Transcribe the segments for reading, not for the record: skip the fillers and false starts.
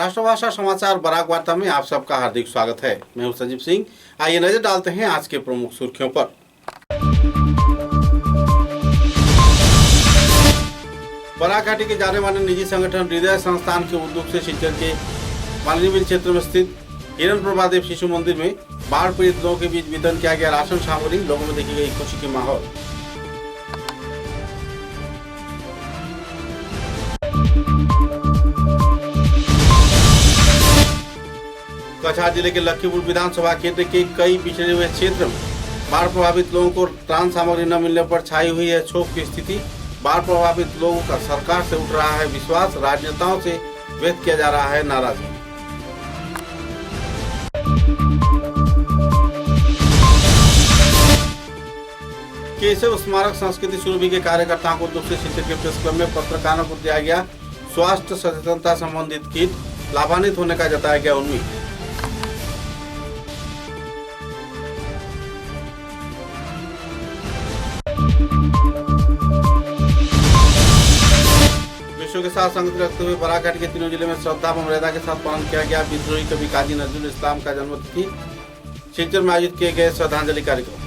राष्ट्रभाषा समाचार बराक वार्ता में आप सबका हार्दिक स्वागत है। मैं हूं संजीव सिंह। आइए नजर डालते हैं आज के प्रमुख सुर्खियों पर। बराक घाटी के जाने माने निजी संगठन हृदय संस्थान के उद्योग से सिलचर के मालिनीबिल क्षेत्र में स्थित हिरण प्रभा देव शिशु मंदिर में बाढ़ पीड़ित लोगों के बीच वितरण किया गया राशन सामग्री। लोगों में देखी गई खुशी की माहौल। कछार जिले के लखीपुर विधानसभा क्षेत्र के कई पिछड़े हुए क्षेत्र में बाढ़ प्रभावित लोगों को त्राण सामग्री न मिलने पर छाई हुई है क्षोभ की स्थिति। बाढ़ प्रभावित लोगों का सरकार से उठ रहा है विश्वास, राजनेताओं से व्यक्त किया जा रहा है नाराजगी। केशव स्मारक संस्कृति सुरभि के कार्यकर्ताओं को दुख से सिलचर के प्रेस क्लब में पत्रकारों को दिया गया स्वास्थ्य सचेतनता संबंधित किट। लाभान्वित होने का जताया गया उम्मीद। विश्व के साथ संगति रखते हुए बराक घाटी के तीनों जिले में श्रद्धा व मर्यादा के साथ पालन किया गया विद्रोही कवि काजी नजरुल इस्लाम का जन्मतिथि। सिलचर में आयोजित किए गए श्रद्धांजलि कार्यक्रम।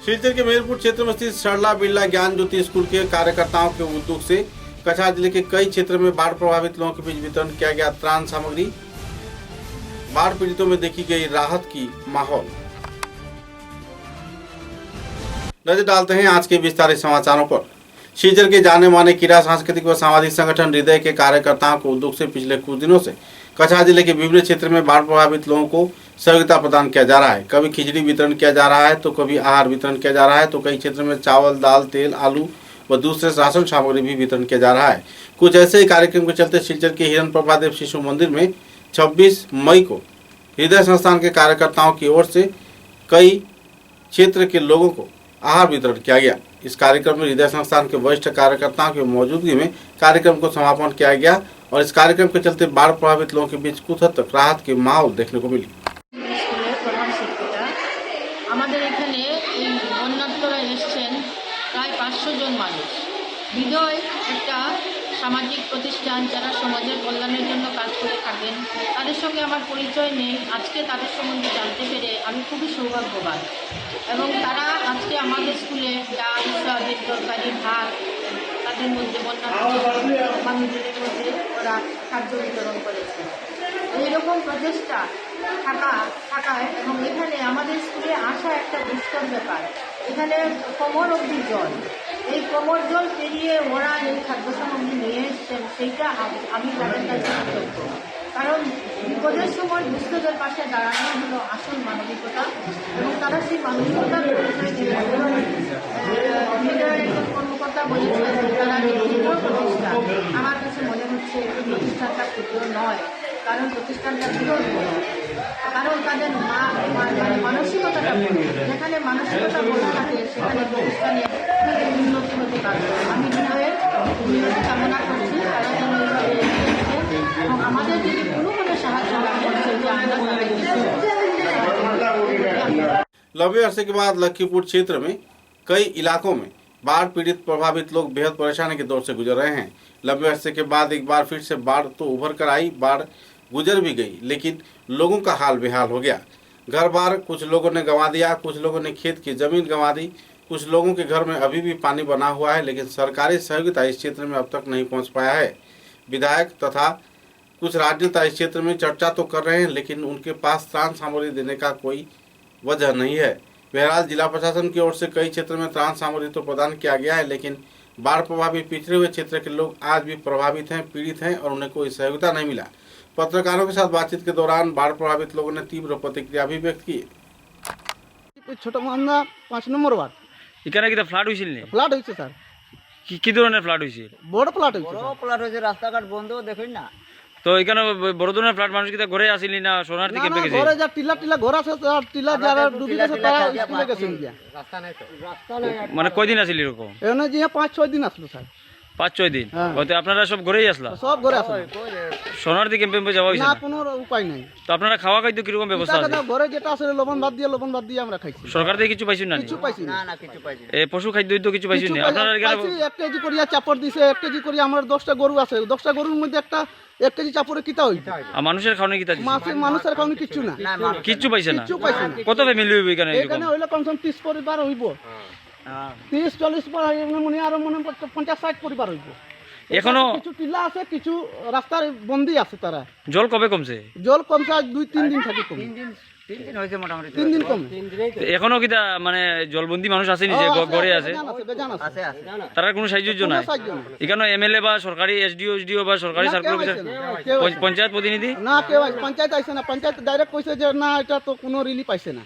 सिलचर के मेहरपुर क्षेत्र में स्थित सरला बिरला ज्ञान ज्योति स्कूल के कार्यकर्ताओं के उद्योग से कछार जिले के कई क्षेत्र में बाढ़ प्रभावित लोगों के बीच वितरण किया गया त्राण सामग्री। बाढ़ पीड़ितों में देखी गई राहत की माहौल। नजर डालते हैं आज के विस्तारित समाचारों पर। सिलचर के जाने माने क्रीड़ा सांस्कृतिक व सामाजिक संगठन हृदय के कार्यकर्ताओं को उद्योग से पिछले कुछ दिनों से कछार जिले के विभिन्न क्षेत्र में बाढ़ प्रभावित लोगों को सहयोगिता प्रदान किया जा रहा है। कभी खिचड़ी वितरण किया जा रहा है तो कभी आहार वितरण किया जा रहा है तो कई क्षेत्रों में चावल, दाल, तेल, आलू व दूसरे राशन सामग्री भी वितरण किया जा रहा है। कुछ ऐसे ही कार्यक्रम के चलते सिलचर के हिरण प्रभा देव शिशु मंदिर में 26 मई को हृदय संस्थान के कार्यकर्ताओं की ओर से कई क्षेत्र के लोगों को आहार वितरण किया गया। इस कार्यक्रम में हृदय संस्थान के वरिष्ठ कार्यकर्ताओं की मौजूदगी में कार्यक्रम को समापन किया गया और इस कार्यक्रम के चलते बाढ़ प्रभावित लोगों के बीच कुछ हद तक राहत की माहौल देखने को मिली। আমাদের এখানে এই বন্যার্তরা এসেছেন প্রায় 500 জন মানুষ। হৃদয় একটা সামাজিক প্রতিষ্ঠান যারা সমাজের কল্যাণের জন্য কাজ করে থাকেন। তাদের সঙ্গে আমার পরিচয় নেই, আজকে তাদের সম্বন্ধে জানতে পেরে আমি খুবই সৌভাগ্যবান। এবং তারা আজকে আমাদের স্কুলে ডাল, সয়াবিন তরকারি, ভাত তাদের মধ্যে বন্যার্ত মানুষদের মধ্যে ওরা খাদ্য বিতরণ করেছে। এইরকম প্রচেষ্টা থাকায় এবং এখানে আমাদের স্কুলে আসা একটা দুষ্কর ব্যাপার। এখানে কোমর অবধি জল, এই কোমর জল পেরিয়ে ওরা এই খাদ্য সামগ্রী নিয়ে এসছেন, সেইটা আমি তাদের কাছে কৃতজ্ঞ। কারণ বিপদের সময় দুস্থদের পাশে দাঁড়ানো হলো আসল মানবিকতা এবং তারা সেই মানবিকতার পরিচয় দিয়েছেন। একজন কর্মকর্তা বলেছেন তারা ক্ষুদ্র প্রতিষ্ঠান। আমার কাছে মনে হচ্ছে এই প্রতিষ্ঠানটা ক্ষুদ্র নয়, কারণ প্রতিষ্ঠানটা বিরোধ কারণ তাদের মানসিকতাটা যেখানে মানসিকতা বলা থাকে সেখানে প্রতিষ্ঠানে উন্নতি হতে পারবে। আমি হৃদয়ের উন্নতি কামনা করছি, তারা যেন এইভাবে এবং আমাদের যদি কোনোভাবে সাহায্য করছে যে আমরা लंबे अरसे के बाद लखीपुर क्षेत्र में कई इलाकों में बाढ़ पीड़ित प्रभावित लोग बेहद परेशानी के दौर से गुजर रहे हैं। लंबे अरसे के बाद एक बार फिर से बाढ़ तो उभर कर आई, बाढ़ गुजर भी गई, लेकिन लोगों का हाल बेहाल हो गया। घर बार कुछ लोगों ने गंवा दिया, कुछ लोगों ने खेत की जमीन गंवा दी, कुछ लोगों के घर में अभी भी पानी बना हुआ है, लेकिन सरकारी सहयोगिता इस क्षेत्र में अब तक नहीं पहुंच पाया है। विधायक तथा कुछ राजनेता इस क्षेत्र में चर्चा तो कर रहे हैं, लेकिन उनके पास त्राण सामग्री देने का कोई वजह नहीं है। बहरहाल जिला प्रशासन की ओर से कई क्षेत्र में त्राण सामग्री तो प्रदान किया गया है, लेकिन बाढ़ प्रभावित पिछड़े हुए क्षेत्र के लोग आज भी प्रभावित हैं, पीड़ित हैं और उन्हें कोई सहयोगिता नहीं मिला। पत्रकारों के साथ बातचीत के दौरान बाढ़ प्रभावित लोगों ने तीव्र प्रतिक्रिया भी व्यक्त की। ছোট মান্দা 5 নম্বর ওয়ার্ড এখানে কি ফ্লাড হইছিল নি? ফ্লাড হইছে স্যার। কি ধরনের ফ্লাড হইছিল? বড় ফ্লাড হইছে। বড় ফ্লাড হইছে, রাস্তাঘাট বন্ধ দেখুন না। তো এখানে বড় ধরনের ফ্লাড মানুষ কি ঘরে আসিলি না শরণার্থী ক্যাম্পে গেছে? ঘরে যা টিলা ঘর আছে, টিলা যারা ডুবি গেছে তারা স্কুলে গেছে। রাস্তা নাই তো, রাস্তা নাই। মানে কয়দিন আসিল এরকম? এখানে যে 5-6 দিন আসলো স্যার। 5-6 দিন হ্যাঁ। ওতে আপনারা সব ঘরেই আসলা সব ঘরে আসে শরণার্থী ক্যাম্পে যাওয়া হয়েছে না না? কোনো উপায় নাই তো আপনারা খাওয়া খাইতে কিরকম ব্যবস্থা আছে? ঘরে যেটা আছে লবণ বাদ দিয়ে আমরা খাইছি সরকার থেকে কিছু পাইছেন না নি? কিছু পাইছি না না না কিছু পাইছি না। এ পশু খাদ্য তো কিছু পাইছেন না আপনারা এখানে? 1 কেজি করিয়া চাপড় দিছে 1 কেজি করিয়া আমার 10টা গরু আছে 10টা গরুর মধ্যে একটা 1 কেজি চাপড়ে কিতা হইছে আর মানুষের খাওয়ানো কি তা দিছে? মানুষের কারণে কিছু না না মানুষ কিচ্ছু পাইছে না? কিচ্ছু পাইছে না কত ফ্যামিলি হইব এখানে এরকম? এখানে হইলে কমসে কম 30 পরিবার হইব হ্যাঁ। 30-40 মনে আর মনে 50-60 পরিবার হইব এখনো কিছু টিলা আছে কিছু রাস্তার বন্দি আছে তারা জল কবে কমছে? জল কমছে আজ 2-3 দিন থাকি কম 3 দিন হয়েছে মোটামুটি 3 দিন কম তো এখনো কিটা মানে জলবন্দি মানুষ আসেনি যে ঘরে আছে? বেজান আছে আছে আছে তারা কোনো সাহায্য কোনো নাই? সাহায্য নাই। এখানে এমএলএ বা সরকারি এসডিও বা সরকারি না, সার্কেল কেউ অফিসার আইছে না, কেউ আইছে না। পঞ্চায়েত প্রতিনিধি না কেউ আইছে পঞ্চায়েত আইছে না পঞ্চায়েত ডাইরেক্ট কইছে যে না এটা তো কোনো রিলিফ পাইছে না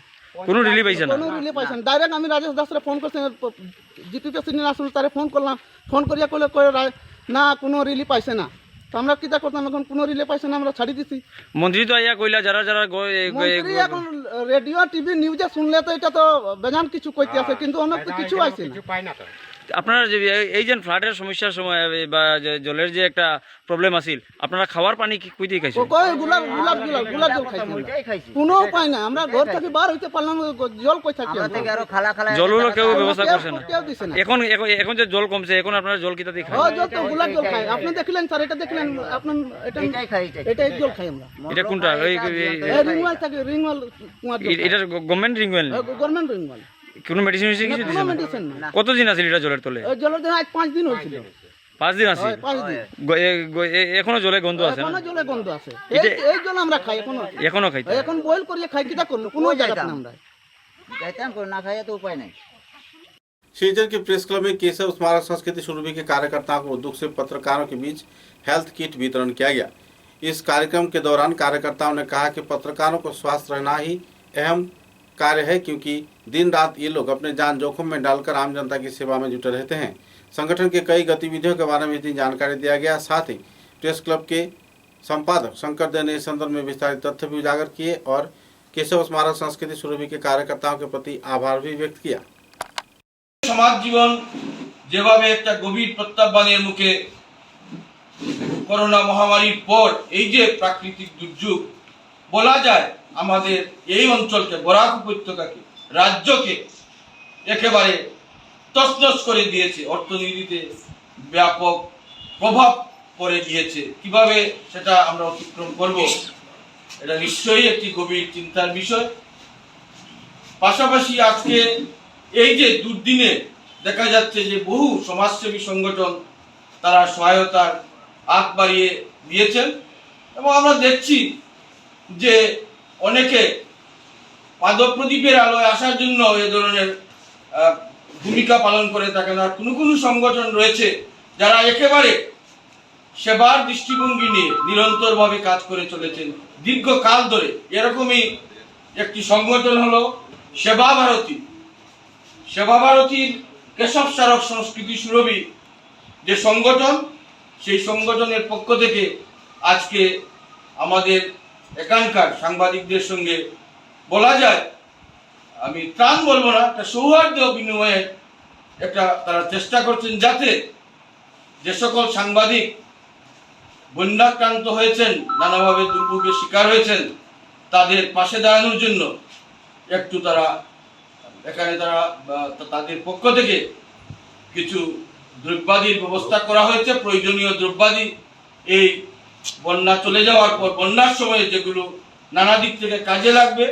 কোনো রিলিফ পাইছে না? কোনো রিলিফ পাইছে না ডাইরেক্ট আমি রাজেশ দাসরে ফোন করছি জিপি প্রেসিডেন্ট আসলে তারে ফোন করলাম ফোন করিয়া কইলে না কোনো রিলিফ পাইছে না তো আমরা কিটা করতাম এখন কোনো রিলিফ পাইছে না আমরা ছাড়ি দিছি মন্ত্রী তো আইয়া কইলা যারা যারা মন্ত্রী এখন রেডিও টিভি নিউজে শুনলে তো এটা তো বেজান কিছু কইতে আছে কিন্তু অনেক তো কিছু আইছে না আপনারা যে এই যে ফ্লাডের সমস্যার সময় বা যে জলের যে একটা প্রবলেম আছিল আপনারা খাওয়ার পানি কি কই দিয়ে খাইছেন? কই গুলাব জল খাইছি ওইটাই খাইছি কোনো উপায় নাই আমরা ঘর থেকে বার হইতে পারলাম না, জল কই থাকি আমরা থেকে আরো খালা খালা জলেরও কেউ ব্যবস্থা করছে না? কেউ দিছে না এখন যে জল কমছে এখন আপনারা জল কিতা দিয়ে খান? ও জল তো গুলাব জল খাই আপনি দেখলেন স্যার এটা দেখলেন আপনার এটা এটাই খাই এটাই এটা এক জল খাই আমরা এটা কোনটা? এই রিংওয়াল থাকে রিংওয়াল কুয়ার জল এটা গভর্নমেন্ট রিংওয়েল গভর্নমেন্ট রিংওয়াল কোনো মেডিসিন কিছু কোনো দিছে না? মেডিসিন না কতদিন আছিল এটা জলের তলে? ওই জলের দিন আজ 5 দিন হয়েছিল 5 দিন আছিল 5 দিন এখনো জলে গন্ধ আছে না? এখনো জলে গন্ধ আছে এই জল আমরা খাই এখনো খাইতে? এখন বয়েল করিয়ে খাই কিটা করলো কোনো জায়গা না আমরা যাইতাম করে না খাইয়া তো উপায় নাই सीजन के प्रेस क्लब में केशव स्मारक संस्कृति सुरभि के कार्यकर्ताओं को दुख से पत्रकारों के बीच हेल्थ किट वितरण किया गया। इस कार्यक्रम के दौरान कार्यकर्ताओं ने कहा कि पत्रकारों को स्वस्थ रहना ही अहम कार्य है क्योंकि दिन रात ये लोग अपने जान जोखिम में डालकर आम जनता की सेवा में जुटे रहते हैं। संगठन के कई गतिविधियों के बारे में इस दिन जानकारी दिया गया। साथ ही प्रेस क्लब के संपादक शंकर दे ने इस संदर्भ में विस्तारित तथ्य भी उजागर किए और केशव स्मारक संस्कृति सुरभि के कार्यकर्ताओं के प्रति आभार भी व्यक्त किया। সমাজ জীবন যেভাবে একটা গভীর প্রত্যাহ্বানের মুখে করোনা মহামারীর পর এই যে প্রাকৃতিক দুর্যোগ বলা যায় আমাদের এই অঞ্চলকে বরাক উপত্যকাকে রাজ্যকে একেবারে তছনছ করে দিয়েছে অর্থনীতিতে ব্যাপক প্রভাব পড়ে গিয়েছে কিভাবে সেটা আমরা অতিক্রম করব এটা নিশ্চয়ই একটি গভীর চিন্তার বিষয় পাশাপাশি আজকে এই যে দুর্দিনে দেখা যাচ্ছে যে বহু সমাজসেবী সংগঠন তারা সহায়তার হাত বাড়িয়ে দিয়েছেন এবং আমরা দেখছি যে অনেকে পাদপ্রদীপের আলোয় আসার জন্য এ ধরনের ভূমিকা পালন করে থাকেন আর কোনো সংগঠন রয়েছে যারা একেবারে সেবার দৃষ্টিভঙ্গি নিয়ে নিরন্তরভাবে কাজ করে চলেছেন দীর্ঘকাল ধরে এরকমই একটি সংগঠন হলো সেবা ভারতী সেবা ভারতীর কেশব স্মারক সংস্কৃতি সুরভি যে সংগঠন সেই সংগঠনের পক্ষ থেকে আজকে আমাদের এখানকার সাংবাদিকদের সঙ্গে বলা যায় আমি ত্রাণ বলবো না একটা সৌহার্দ্য বিনিময়ে একটা তারা চেষ্টা করছেন যাতে যে সকল সাংবাদিক বন্যাক্রান্ত হয়েছেন নানাভাবে দুর্ভোগের শিকার হয়েছেন তাদের পাশে দাঁড়ানোর জন্য একটু তারা এখানে তাদের পক্ষ থেকে কিছু দ্রব্যাদির ব্যবস্থা করা হয়েছে প্রয়োজনীয় দ্রব্যাদি এই বন্যা চলে যাওয়ার পর বন্যার সময় যেগুলো নানা দিক থেকে কাজে লাগবে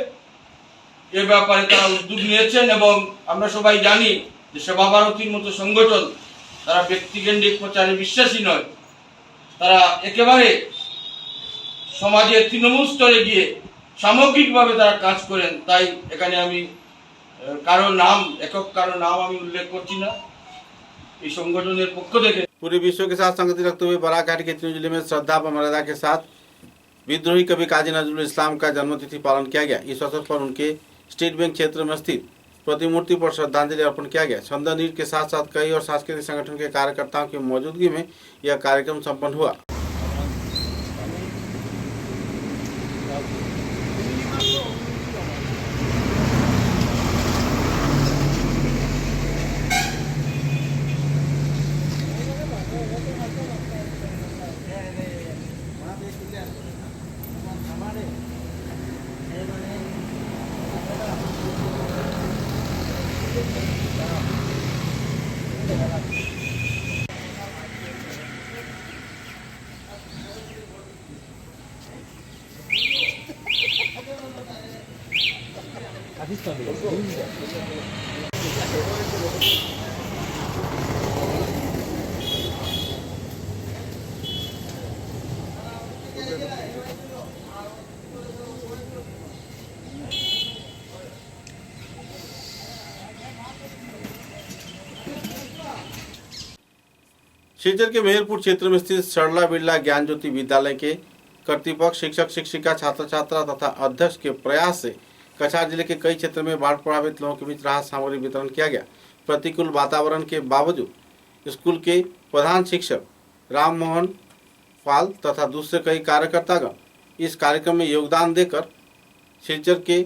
এ ব্যাপারে তারা উদ্যোগ নিয়েছেন এবং আমরা সবাই জানি যে সেবা ভারতীর মতো সংগঠন তারা ব্যক্তিকেন্দ্রিক প্রচারে বিশ্বাসী নয় তারা একেবারে সমাজের তৃণমূল স্তরে গিয়ে সামগ্রিকভাবে তারা কাজ করেন তাই এখানে আমি কারো নাম আমি उल्लेख করছি না এই সংগঠনের পক্ষ থেকে पूरे विश्व के साथ संगति रखते हुए बाराघाट के तीनों जिले में श्रद्धा व मर्यादा के साथ विद्रोही कवि काजी नजरुल इस्लाम का जन्मतिथि पालन किया गया। इस अवसर पर उनके स्टेट बैंक क्षेत्र में स्थित प्रतिमूर्ति पर श्रद्धांजलि अर्पण किया गया। छंदनीर के साथ साथ कई और सांस्कृतिक संगठन के कार्यकर्ताओं की मौजूदगी में यह कार्यक्रम संपन्न हुआ। सिलचर के मेहरपुर क्षेत्र में स्थित सरला बिरला ज्ञान ज्योति विद्यालय के कर्तृपक्ष शिक्षक शिक्षिका छात्र छात्रा तथा अध्यक्ष के प्रयास से कछार जिले के कई क्षेत्र में बाढ़ प्रभावित लोगों के बीच राहत सामग्री वितरण किया गया। प्रतिकूल वातावरण के बावजूद स्कूल के प्रधान शिक्षक राम मोहन पाल तथा दूसरे कई कार्यकर्तागण इस कार्यक्रम में योगदान देकर सिलचर के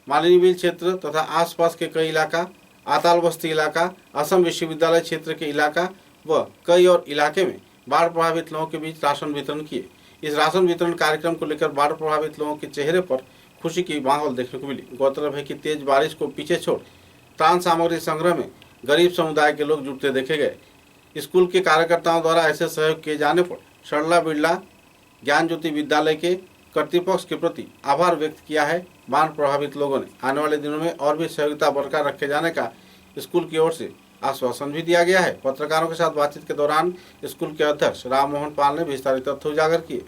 मालिनीबिल क्षेत्र तथा आसपास के कई इलाका, आताल बस्ती इलाका, असम विश्वविद्यालय क्षेत्र के इलाका व कई और इलाके में बाढ़ प्रभावित लोगों के बीच राशन वितरण किए। इस राशन वितरण कार्यक्रम को लेकर बाढ़ प्रभावित लोगों के चेहरे पर खुशी की माहौल देखने को मिली। गौरतलब है कि तेज बारिश को पीछे छोड़ त्राण सामग्री संग्रह में गरीब समुदाय के लोग जुटते देखे गए। स्कूल के कार्यकर्ताओं द्वारा ऐसे सहयोग किए जाने पर सरला बिरला ज्ञान ज्योति विद्यालय के कर्तृपक्ष के प्रति आभार व्यक्त किया है। बाढ़ प्रभावित लोगों ने आने वाले दिनों में और भी सहयोगिता बरकरार रखे जाने का स्कूल की ओर से आश्वासन भी दिया गया है। पत्रकारों के साथ बातचीत के दौरान स्कूल के अध्यक्ष राम मोहन पाल ने विस्तारित तथ्य उजागर किए।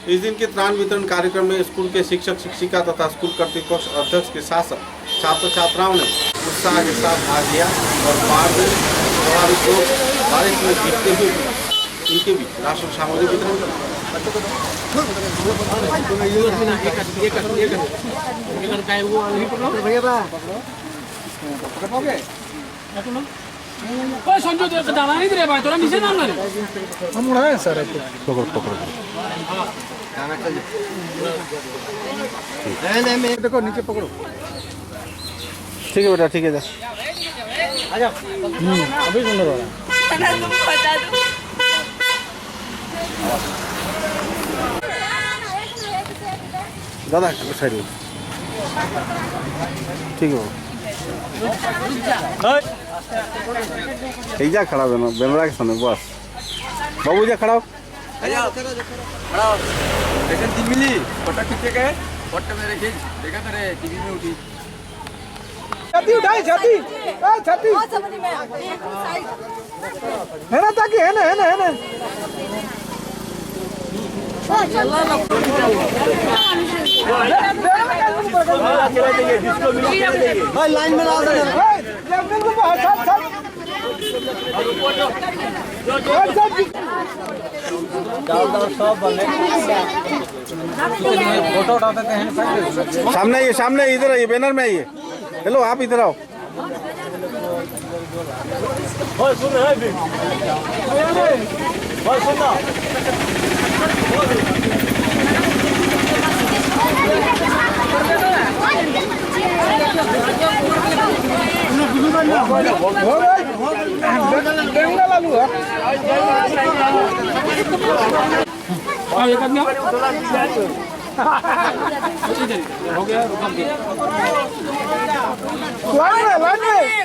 इस दिन के त्राण वितरण कार्यक्रम में स्कूल के शिक्षक शिक्षिका तथा स्कूल कर्तृपक्ष अध्यक्ष के साथ साथ छात्र छात्राओं ने उत्साह के साथ भाग लिया और बाढ़ प्रभावित लोग बारिश में भीगते हुए इनके बीच राशन सामग्री वितरण संजू दाना नहीं दे भाई तोरा नीचे नाम ना रे हम उड़ाए सर पकड़ पकड़ नहीं मैं देखो नीचे पकड़ो। ठीक है बेटा, ठीक है। आ जाओ अभी सुंदर हो रहा दादा साइड ठीक है। जा खड़ा बेनरा के सामने बस बाबू जा खड़ा मिली फोटो खींचे गए फोटो मेरे खींच देखा तेरे टीवी में उठी छाती उठाई छाती छाती है ना ताकि है ना भाई लाइन में फोटो उठाते हैं। सामने इधर आइए, बैनर में आइए। हेलो, आप इधर आओ। हो गया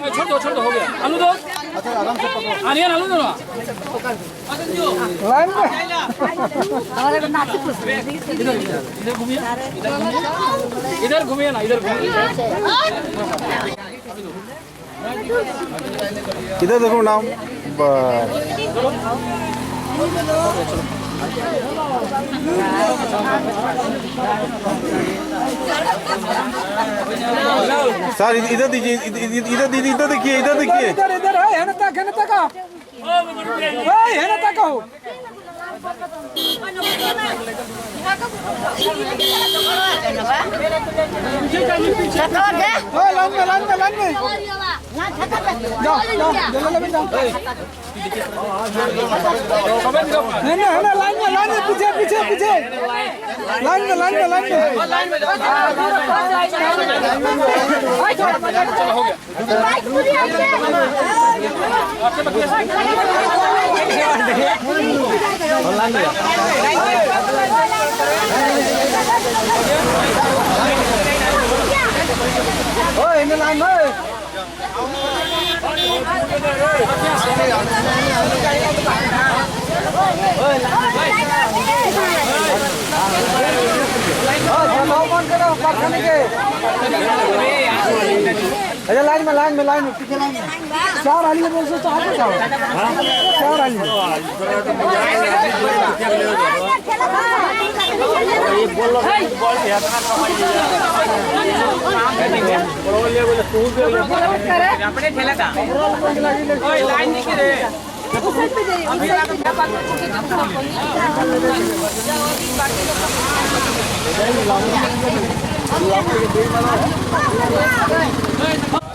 छोड़ दो हो गया आलू दो आनियन आलू दो लाइन में इधर घूमिए ना इधर देखो नाम सर इधर दीजिए, इधर दीजिए, इधर देखिए, इधर देखिए। इधर है ना तक है ना तक हो लाइन में है ना लाइन में पीछे लाइन में लाइन में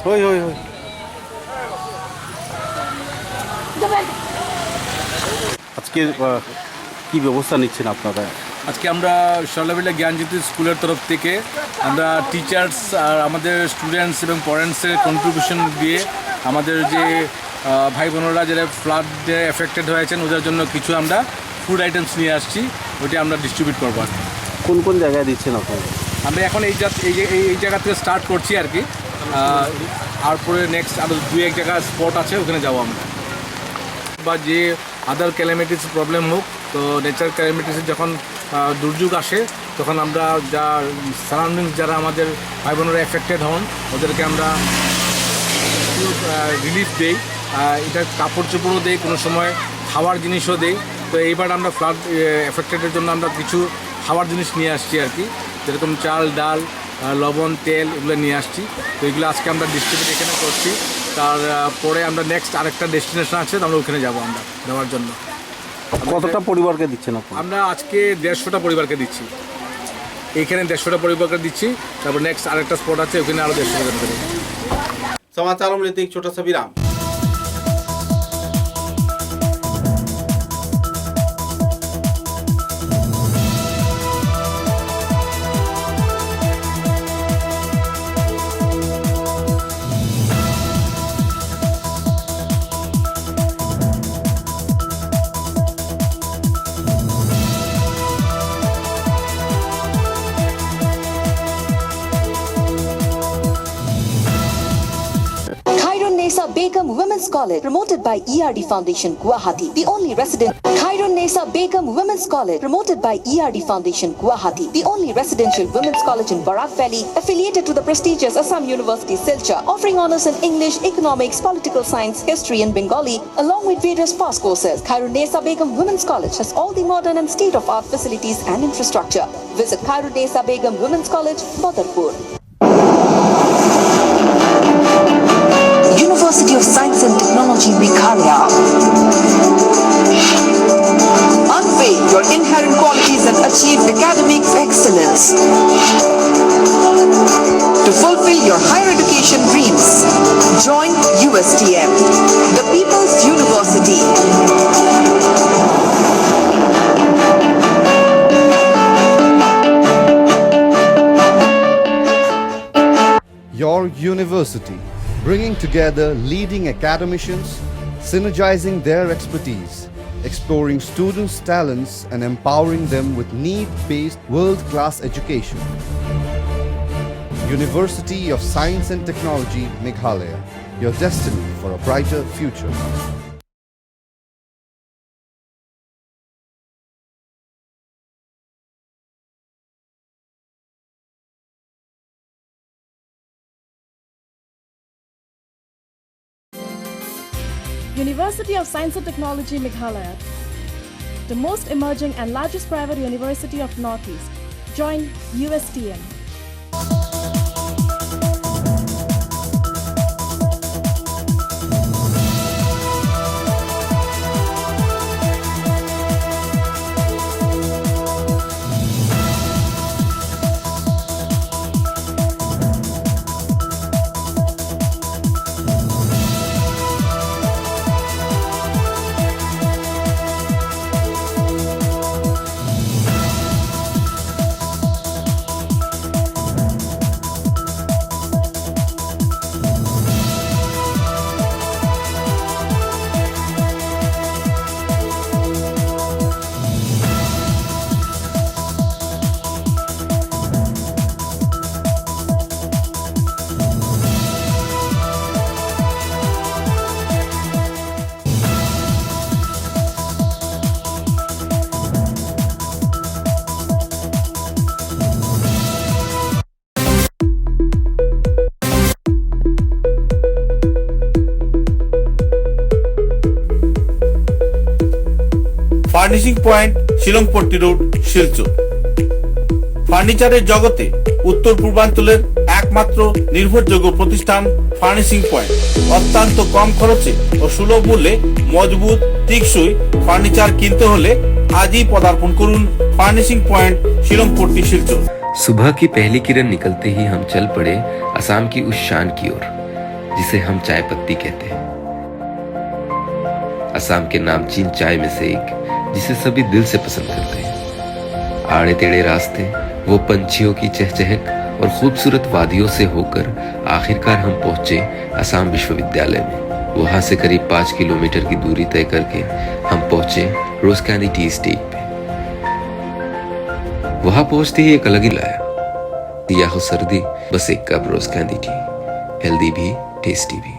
হই হই হই আজকে কি ব্যবস্থা নিচ্ছেন আপনারা? আজকে আমরা সরলাবিলা জ্ঞানজ্যোতি স্কুলের তরফ থেকে আমরা টিচার্স আর আমাদের স্টুডেন্টস এবং প্যারেন্টসের কন্ট্রিবিউশন দিয়ে আমাদের যে ভাই বোনেরা যারা ফ্লাডে এফেক্টেড হয়েছেন ওদের জন্য কিছু আমরা ফুড আইটেমস নিয়ে আসছি, ওইটা আমরা ডিস্ট্রিবিউট করবো আর কি। কোন কোন জায়গায় দিচ্ছেন আপনারা? আমরা এখন এই জায়গা থেকে স্টার্ট করছি আর কি, আর পরে নেক্সট আরও 2-1 জায়গা স্পট আছে, ওখানে যাবো আমরা। বা যে আদার ক্যালামিটিস প্রবলেম হোক, তো নেচারাল ক্যালামিটিসের যখন দুর্যোগ আসে তখন আমরা যা সারাউন্ডিংস যারা আমাদের ভাই বোনেরা এফেক্টেড হন ওদেরকে আমরা রিলিফ দেই, এটা কাপড় চোপড়ও দেই, কোনো সময় খাওয়ার জিনিসও দেই। তো এইবার আমরা ফ্লাড এফেক্টেডের জন্য আমরা কিছু খাওয়ার জিনিস নিয়ে আসছি আর কি, যেরকম চাল, ডাল, লবণ, তেল এগুলো নিয়ে আসছি। তো এগুলো আজকে আমরা ডিস্ট্রিবিউট এখানে করছি, তারপরে আমরা নেক্সট আরেকটা ডেস্টিনেশন আছে, আমরা ওখানে যাবো আমরা দেওয়ার জন্য। কতটা পরিবারকে দিচ্ছেন আপনারা? আমরা আজকে 150টা পরিবারকে দিচ্ছি, এইখানে 150টা পরিবারকে দিচ্ছি, তারপর নেক্সট আরেকটা স্পট আছে ওখানে আরও 150 পরিবারকে দেবো। समाचारों में लेते एक छोटा सा विराम। Khairun-Nisa Begum Women's College, promoted by ERD Foundation, Guwahati, the only Khairun-Nisa Begum Women's College, promoted by ERD Foundation, Guwahati, the only residential women's college in Barak Valley, affiliated to the prestigious Assam University, Silchar, offering honors in English, economics, political science, history, and Bengali, along with various past courses. Khairun-Nisa Begum Women's College has all the modern and state-of-art facilities and infrastructure. Visit Khairun-Nisa Begum Women's College, Badarpur. University of Science and Technology, Meghalaya. Unveil your inherent qualities and achieve academic excellence. To fulfill your higher education dreams, join USTM, the People's University. Your university, bringing together leading academicians, synergizing their expertise, exploring students' talents and empowering them with need-based world-class education. University of Science and Technology, Meghalaya, your destiny for a brighter future. University of Science and Technology, Meghalaya, the most emerging and largest private university of Northeast. Join USTM. Furnishing point Shillongpatti road Silchar. ফার্নিচারের জগতে উত্তর পূর্বাঞ্চলের একমাত্র নির্ভরযোগ্য প্রতিষ্ঠান furnishing point. অত্যন্ত কম খরচে ও সুলভ মূল্যে মজবুত টিকসই ফার্নিচার কিনতে হলে आजही पदार्पण करुन फार्निशिंग पॉइंट शिलंगपट्टी शिलचर। सुबह की पहली किरण निकलते ही हम चल पड़े असम की उस शान की ओर जिसे हम चाय पत्ती कहते हैं। असम के नामचीन चाय में से एक जिसे सभी दिल से पसंद करते हैं। आड़े टेढ़े रास्ते, वो पंछियों की चहचहक और खूबसूरत वादियों से होकर आखिरकार हम पहुंचे असम विश्वविद्यालय में। वहां से करीब 5 किलोमीटर की दूरी तय करके हम पहुंचे रोज कैंडी टी स्टेट पे। वहां पहुंचते ही एक अलग ही लाया, या हो सर्दी बस एक कप रोज कैंडी टी, हेल्दी भी टेस्टी भी।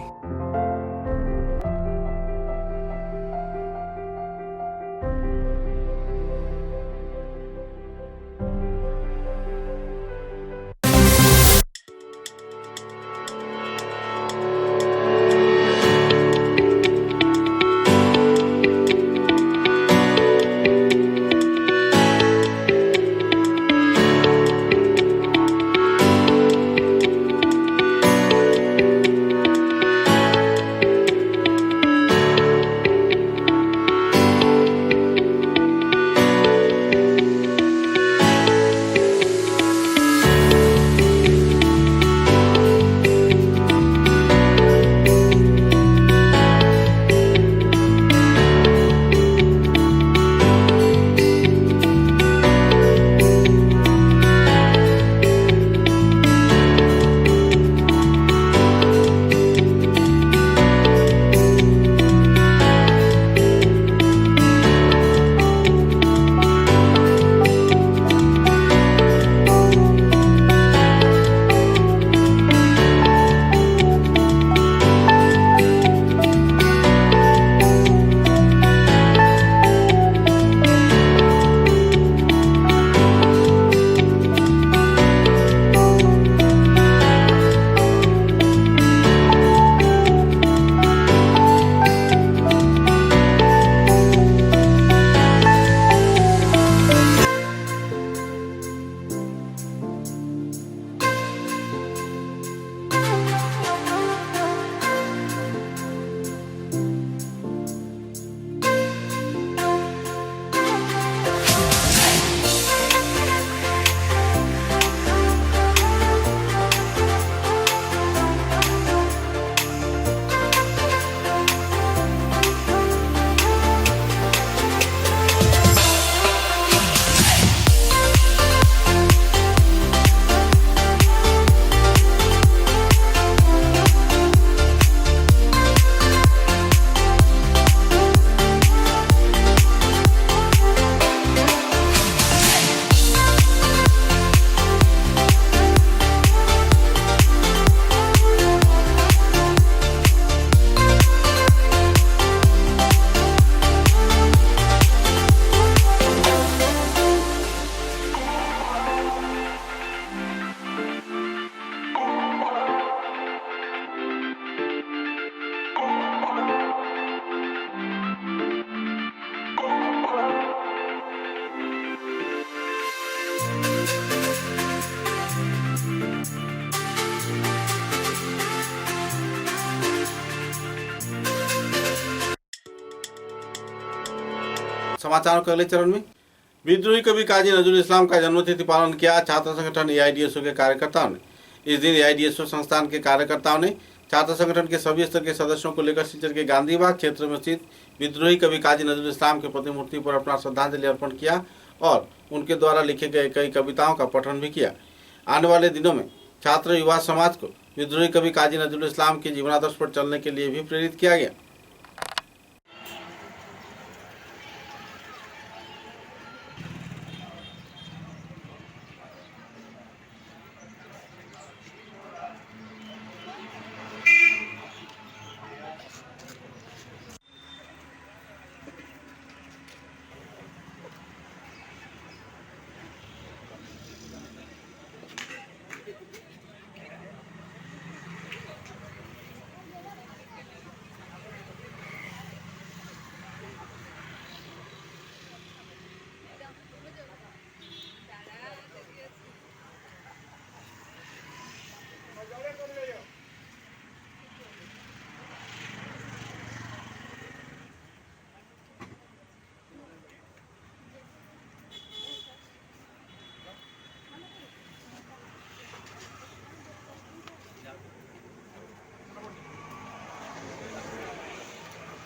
समाचारों के अगले चरण में विद्रोही कवि काजी नजरुल इस्लाम का जन्मतिथि पालन किया। छात्र संगठन एआईडीएसओ के कार्यकर्ताओं ने इस दिन एआईडीएसओ संस्थान के कार्यकर्ताओं ने छात्र संगठन के सभी स्तर के सदस्यों को लेकर सिलचर के गांधीबाग क्षेत्र में स्थित विद्रोही कवि काजी नजरुल इस्लाम के प्रतिमूर्ति पर अपना श्रद्धांजलि अर्पण किया और उनके द्वारा लिखे गए कई कविताओं का पठन भी किया। आने वाले दिनों में छात्र युवा समाज को विद्रोही कवि काजी नजरुल इस्लाम के जीवनादर्श पर चलने के लिए भी प्रेरित किया गया।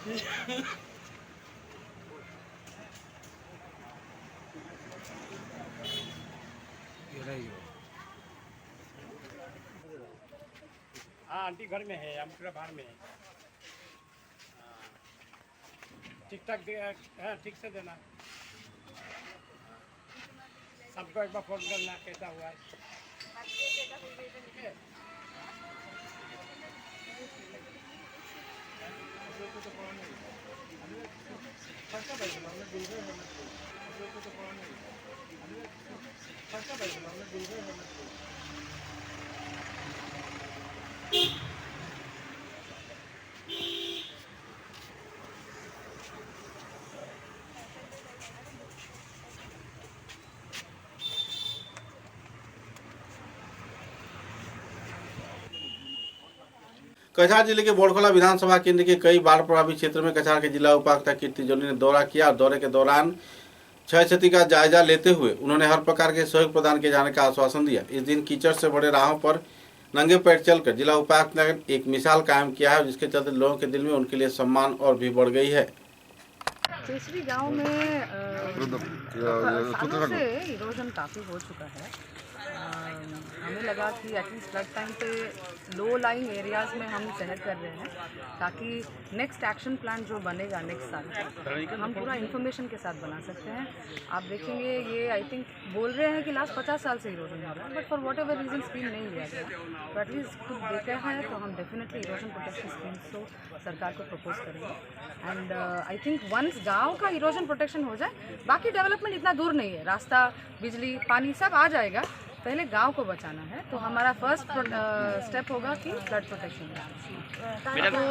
हाँ आंटी घर में है, हम पूरा बाहर में है। ठीक ठाक हाँ ठीक से देना, सबको एक बार फोन करना कैसा हुआ है। कछार जिले के बोड़खला विधानसभा केंद्र के कई बाढ़ प्रभावित क्षेत्र में कछार के जिला उपायुक्त कीर्ति जोली ने दौरा किया और दौरे के दौरान क्षय क्षति का जायजा लेते हुए उन्होंने हर प्रकार के सहयोग प्रदान किए जाने का आश्वासन दिया। इस दिन कीचड़ से बड़े राहों पर नंगे पैर चलकर जिला उपायुक्त ने एक मिसाल कायम किया है, जिसके चलते लोगों के दिल में उनके लिए सम्मान और भी बढ़ गई है। चेसरी गांव में सालों से इरोजन काफ़ी हो चुका है। हमें लगा कि एटलीस्ट फ्लड टाइम पे लो लाइंग एरियाज़ में हम शहर कर रहे हैं ताकि नेक्स्ट एक्शन प्लान जो बनेगा नेक्स्ट साल हम पूरा इन्फॉर्मेशन के साथ बना सकते हैं। आप देखेंगे ये आई थिंक बोल रहे हैं कि लास्ट 50 साल से इरोजन हो रहा है, but for whatever reason scheme नहीं लिया गया, तो एटलीस्ट खुद देते हैं तो हम डेफिनेटली इरोजन प्रोटेक्शन स्कीम्स तो सरकार को प्रपोज करेंगे। एंड आई थिंक वंस गाँव का इरोजन प्रोटेक्शन हो जाए, बाकी डेवलपमेंट इतना दूर नहीं है, रास्ता बिजली पानी सब आ जाएगा, पहले गांव को बचाना है। तो हमारा फर्स्ट स्टेप होगा कि फ्लड प्रोटेक्शन तो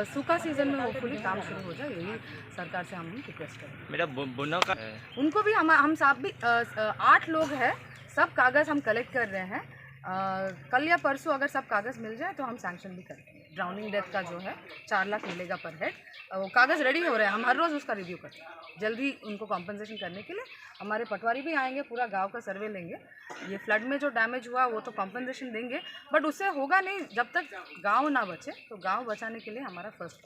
सूखा सीजन में होपफुली काम शुरू हो जाए, यही सरकार से हम रिक्वेस्ट करेंगे। मेरा बुनो का उनको भी हम सब भी 8 लोग हैं, सब कागज़ हम कलेक्ट कर रहे हैं। कल या परसों अगर सब कागज़ मिल जाए तो हम सैंक्शन भी करेंगे। ड्राउनिंग डेथ का जो है 4 लाख मिलेगा पर हेड, वो कागज़ रेडी हो रहे हैं, हम हर रोज़ उसका रिव्यू करते हैं। जल्दी उनको कॉम्पनसेशन करने के लिए हमारे पटवारी भी आएंगे, पूरा गांव का सर्वे लेंगे। ये फ्लड में जो डैमेज हुआ वो तो कॉम्पनसेशन देंगे, बट उससे होगा नहीं जब तक गांव ना बचे। तो गांव बचाने के लिए हमारा फर्स्ट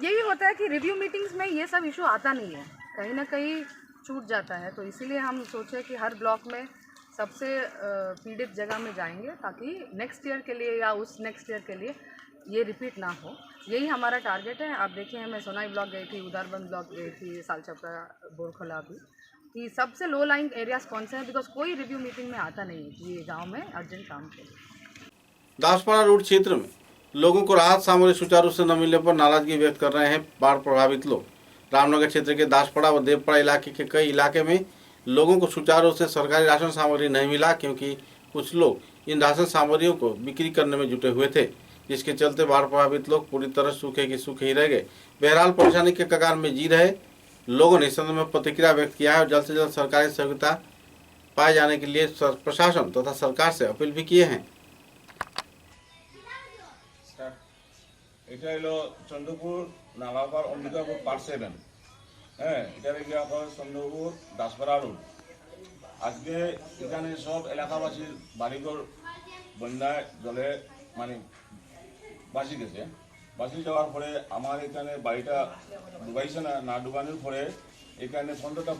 यही होता है कि रिव्यू मीटिंग्स में ये सब इशू आता नहीं है, कहीं ना कहीं छूट जाता है। तो इसीलिए हम सोचे कि हर ब्लॉक में सबसे पीड़ित जगह में जाएंगे ताकि नेक्स्ट ईयर के लिए या उस नेक्स्ट ईयर के लिए ये रिपीट ना हो, यही हमारा टारगेट है। आप देखिए मैं सोनाई ब्लॉक गई थी, उदारबंद ब्लॉक गई थी, सालचपरा बोरखला भी, कि सबसे लो लाइन एरियाज कौन से हैं, बिकॉज कोई रिव्यू मीटिंग में आता नहीं है कि ये गाँव में अर्जेंट काम के लिए। दासपाड़ा रोड क्षेत्र में लोगों को राहत सामग्री सुचारू रूप से न मिलने पर नाराजगी व्यक्त कर रहे हैं बाढ़ प्रभावित लोग। रामनगर क्षेत्र के दासपाड़ा व देवपाड़ा इलाके के कई इलाके में लोगों को सुचारू रूप से सरकारी राशन सामग्री नहीं मिला, क्योंकि कुछ लोग इन राशन सामग्रियों को बिक्री करने में जुटे हुए थे, जिसके चलते बाढ़ प्रभावित लोग पूरी तरह सूखे की सूखे ही रह गए। बहरहाल परेशानी के कगार में जी रहे लोगों ने इस संदर्भ में प्रतिक्रिया व्यक्त किया है और जल्द से जल्द सरकारी सहयोगिता पाए जाने के लिए प्रशासन तथा सरकार से अपील भी किए हैं। এটা হলো চন্দ্রপুর নাগাপাড় অম্বিকাপুর পার্ট 7, হ্যাঁ, এটা রেখে আপনার চন্দ্রপুর দাসপাড়া রোড। আজকে এখানে সব এলাকাবাসীর বাড়িঘর বন্যায় জলে মানে ভাসি গেছে। ভাসি যাওয়ার পরে আমার এখানে বাড়িটা ডুবাইছে না ডুবানোর পরে এখানে 15টা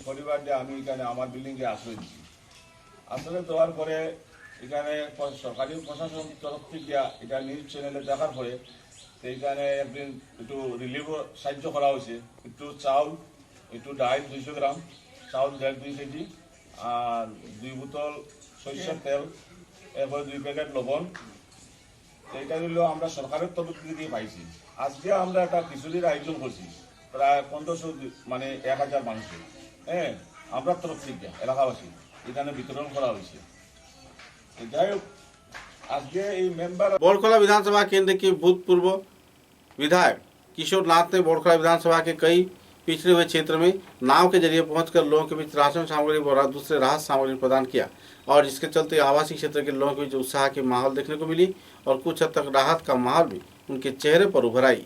পরিবার দিয়ে আমি এখানে আমার বিল্ডিংয়ে আশ্রয় দিচ্ছি। আশ্রয় দেওয়ার পরে এখানে সরকারি প্রশাসন তরফ থেকে এটা নিউজ চ্যানেলে দেখার পরে এইখানে একদিন একটু রিলিফ সাহায্য করা হয়েছে, একটু চাউল, একটু ডাল 200 গ্রাম, চাউল 2 কেজি আর 2 বোতল সরিষার তেল, এরপরে 2 প্যাকেট লবণ। এইটা হলো আমরা সরকারের তরফ থেকে পাইছি। আজকে আমরা একটা খিচুড়ির আয়োজন করছি প্রায় 1500 মানে 1000 মানুষের, হ্যাঁ, আমরা তরফ থেকে এলাকাবাসী এখানে বিতরণ করা হয়েছে। যাই হোক, আজকে এই মেম্বার बोड़खला विधानसभा केंद्र के भूतपूर्व विधायक किशोर नाथ ने बोड़खला विधानसभा के कई पिछड़े हुए क्षेत्र में नाव के जरिए पहुंचकर लोगों के बीच राशन सामग्री व दूसरे राहत सामग्री प्रदान किया और जिसके चलते आवासीय क्षेत्र के लोगों के बीच उत्साह की माहौल देखने को मिली और कुछ हद तक राहत का माहौल भी उनके चेहरे पर उभर आई।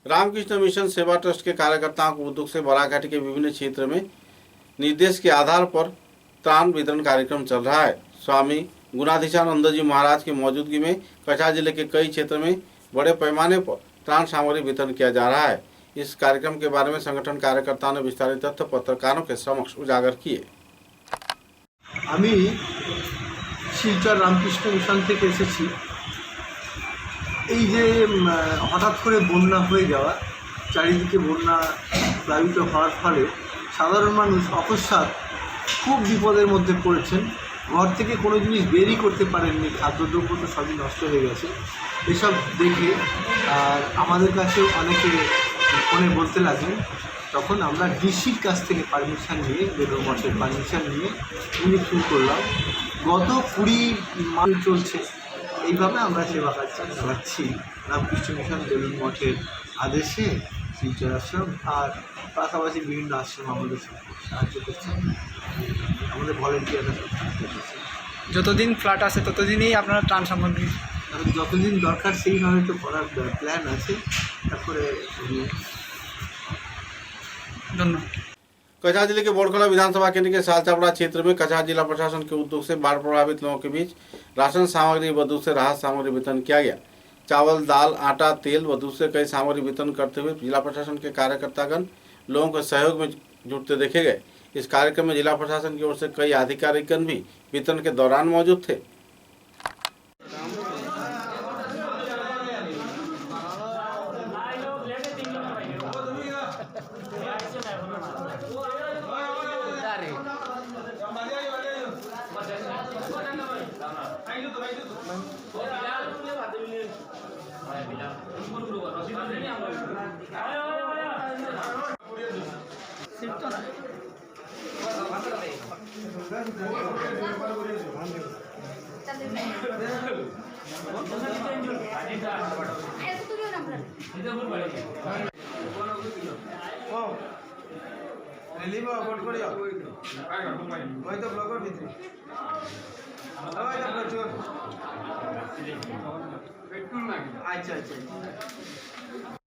रामकृष्ण मिशन सेवा ट्रस्ट के कार्यकर्ताओं को उद्योग से बराघाटी के विभिन्न क्षेत्र में निर्देश के आधार पर त्राण वितरण कार्यक्रम चल रहा है। स्वामी गुणाधीशानंद जी महाराज की मौजूदगी में कछार जिले के कई क्षेत्र में बड़े पैमाने पर त्राण सामग्री वितरण किया जा रहा है। इस कार्यक्रम के बारे में संगठन कार्यकर्ताओं ने विस्तारित तथ्य पत्रकारों के समक्ष उजागर किए। আমি শিলচর রামকৃষ্ণ মিশন থেকে এসেছি। এই যে হঠাৎ করে বন্যা হয়ে যাওয়া, চারিদিকে বন্যা প্লাবিত হওয়ার ফলে সাধারণ মানুষ অকস্মাৎ খুব বিপদের মধ্যে পড়েছেন। ঘর থেকে কোনো জিনিস বেরই করতে পারেননি, খাদ্যদ্রব্য তো সবই নষ্ট হয়ে গেছে। এসব দেখে আর আমাদের কাছেও অনেকে ফোনে বলতে লাগলেন। তখন আমরা ডিসির কাছ থেকে পারমিশন নিয়ে, বেলুড় মঠের পারমিশন নিয়ে উনি শুরু করলাম। গত 20 মাস চলছে এইভাবে আমরা সেবা কাজ চালাচ্ছি। রামকৃষ্ণ মিশন বেলুড় মঠের আদেশে শিলচর আশ্রম আর পাশাপাশি বিভিন্ন আশ্রম আমাদের সাহায্য করছে, আমাদের ভলেন্টিয়াররা সাহায্য করছে। যতদিন ফ্ল্যাট আছে ততদিনই আপনারা ত্রাণ সামগ্রী যতদিন দরকার সেইভাবে তো করার প্ল্যান আছে। তারপরে ধন্যবাদ। कछार जिले के बोरखला विधानसभा केंद्र के सालचापड़ा क्षेत्र में कछार जिला प्रशासन के उद्योग से बाढ़ प्रभावित लोगों के बीच राशन सामग्री व दूसरे राहत सामग्री वितरण किया गया। चावल, दाल, आटा, तेल व दूसरे कई सामग्री वितरण करते हुए जिला प्रशासन के कार्यकर्तागण लोगों के सहयोग में जुटते देखे गए। इस कार्यक्रम में जिला प्रशासन की ओर से कई अधिकारीगण भी वितरण के दौरान मौजूद थे।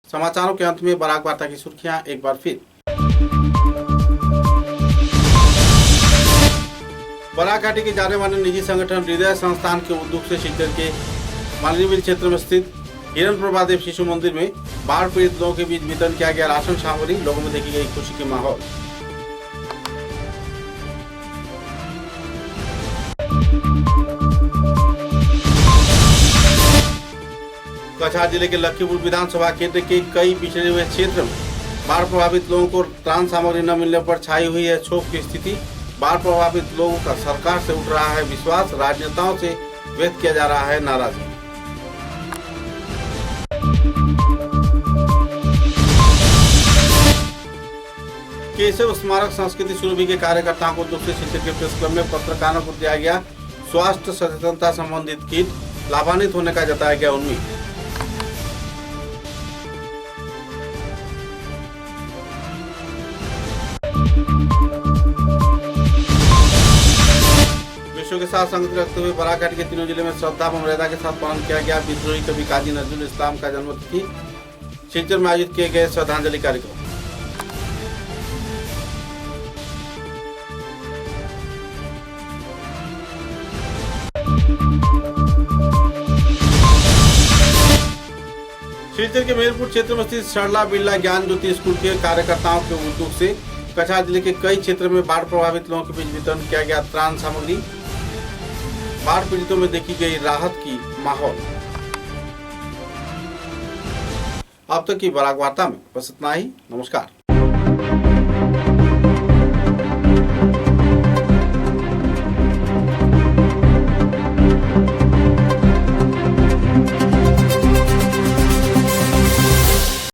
समाचारों के अंत में बराक वार्ता की सुर्खियां एक बार फिर। बराघाटी के जाने माने निजी संगठन हृदय संस्थान के उद्योग से शिलचर के मालिनीबिल क्षेत्र में स्थित हिरण प्रभादेव शिशु मंदिर में बाढ़ पीड़ित लोगों के बीच वितरण किया गया राशन सामग्री। लोगों में देखी गई खुशी के माहौल। कछार जिले के लखीपुर विधानसभा क्षेत्र के कई पिछड़े हुए क्षेत्र में बाढ़ प्रभावित लोगों को त्राण सामग्री न मिलने पर छाई हुई है क्षोभ की स्थिति। बाढ़ प्रभावित लोगों का सरकार से उठ रहा है विश्वास, राजनेताओं से व्यक्त किया जा रहा है नाराजगी। केशव स्मारक संस्कृति सुरभि के कार्यकर्ताओं को दूसरे शिलचर के प्रेस क्लब में पत्रकारों को दिया गया स्वास्थ्य सचेतनता संबंधित किट। लाभान्वित होने का जताया गया उम्मीद। विश्व के साथ संगति रखते हुए बराघाटी के तीनों जिले में श्रद्धा व मर्यादा के साथ पालन किया गया। विद्रोही कवि काजी नजरुल इस्लाम का जन्मतिथि सिलचर में आयोजित किए गए श्रद्धांजलि कार्यक्रम। सिलचर के मेहरपुर क्षेत्र में स्थित सरला बिरला ज्ञान ज्योति स्कूल के कार्यकर्ताओं के उद्योग से कछार जिले के कई क्षेत्रों में बाढ़ प्रभावित लोगों के बीच वितरण किया गया त्राण सामग्री। बाढ़ पीड़ितों में देखी गई राहत की माहौल। अब तक की बराक वार्ता में बस इतना ही। नमस्कार।